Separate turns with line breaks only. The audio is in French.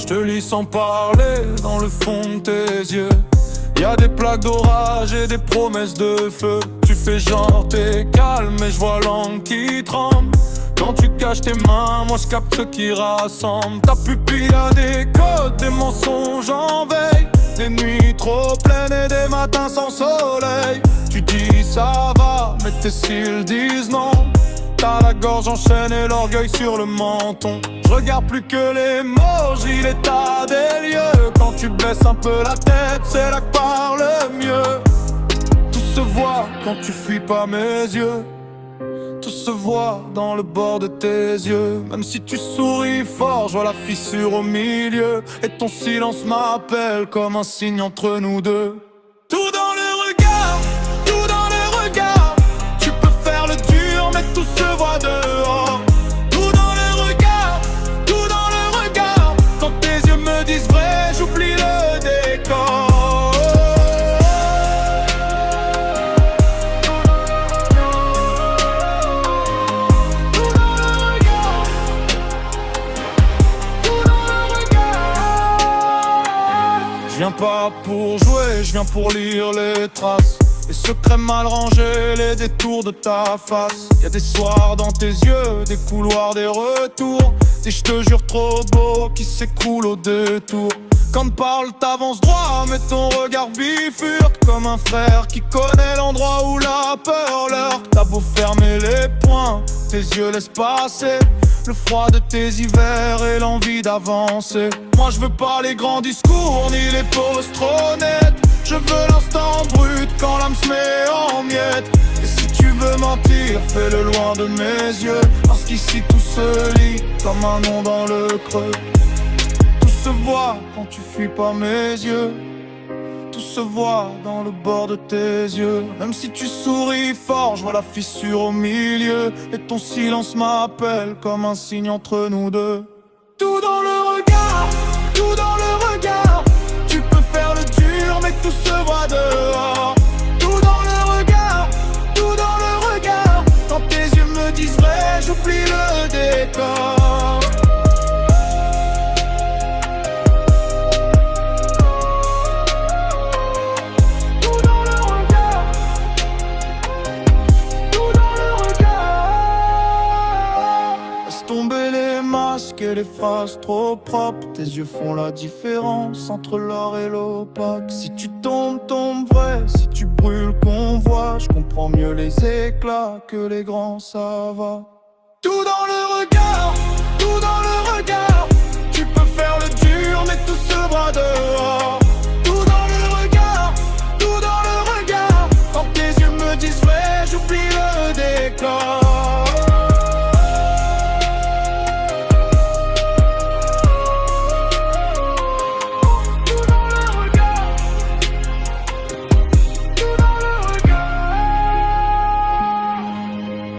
Je te lis sans parler dans le fond de tes yeux. Y'a des plaques d'orage et des promesses de feu. Tu fais genre t'es calme mais je vois l'angle qui tremble. Quand tu caches tes mains, moi je capte ce qui rassemble. Ta pupille a des codes, des mensonges en veille. Des nuits trop pleines et des matins sans soleil. Tu dis ça va, mais tes cils disent non. T'as la gorge en chaîne et l'orgueil sur le menton. Je regarde plus que les mots, je lis l'état des lieux. Quand tu baisses un peu la tête, c'est là que parle mieux. Tout se voit quand tu fuis pas mes yeux. Tout se voit dans le bord de tes yeux. Même si tu souris fort, je vois la fissure au milieu. Et ton silence m'appelle comme un signe entre nous deux. Tout dans le regard, tout dans le regard. Tu peux faire le dur mais tout se voit dehors. Tout dans le regard, tout dans le regard. Quand tes yeux me disent vrai, j'oublie le décor. Je viens pas pour jouer, je viens pour lire les traces. Les secrets mal rangés, les détours de ta face. Y'a des soirs dans tes yeux, des couloirs, des retours. Des je te jure trop beaux qui s'écroulent au détour. Quand parle t'avances droit, mais ton regard bifurque. Comme un frère qui connaît l'endroit où la peur lurque. T'as beau fermer les poings, tes yeux laissent passer le froid de tes hivers et l'envie d'avancer. Moi je veux pas les grands discours ni les poses trop nettes. Je veux l'instant brut quand l'âme se met en miettes. Et si tu veux mentir, fais-le loin de mes yeux. Parce qu'ici tout se lit comme un nom dans le creux. Tout se voit quand tu fuis pas mes yeux. Tout se voit dans le bord de tes yeux. Même si tu souris fort, je vois la fissure au milieu. Et ton silence m'appelle comme un signe entre nous deux. Tout dans le regard, tout dans le regard. Tu peux faire le dur mais tout se voit dehors. Tout dans le regard, tout dans le regard. Quand tes yeux me disent vrai, j'oublie le décor. Et les phrases trop propres, tes yeux font la différence entre l'or et l'opaque. Si tu tombes, tombe vrai, si tu brûles, qu'on voit. Je comprends mieux les éclats que les grands, ça va. Tout dans le regard, tout dans le regard. Tu peux faire le dur, mais tout se voit dehors. Tout dans le regard, tout dans le regard. Quand tes yeux me disent vrai, j'oublie le décor.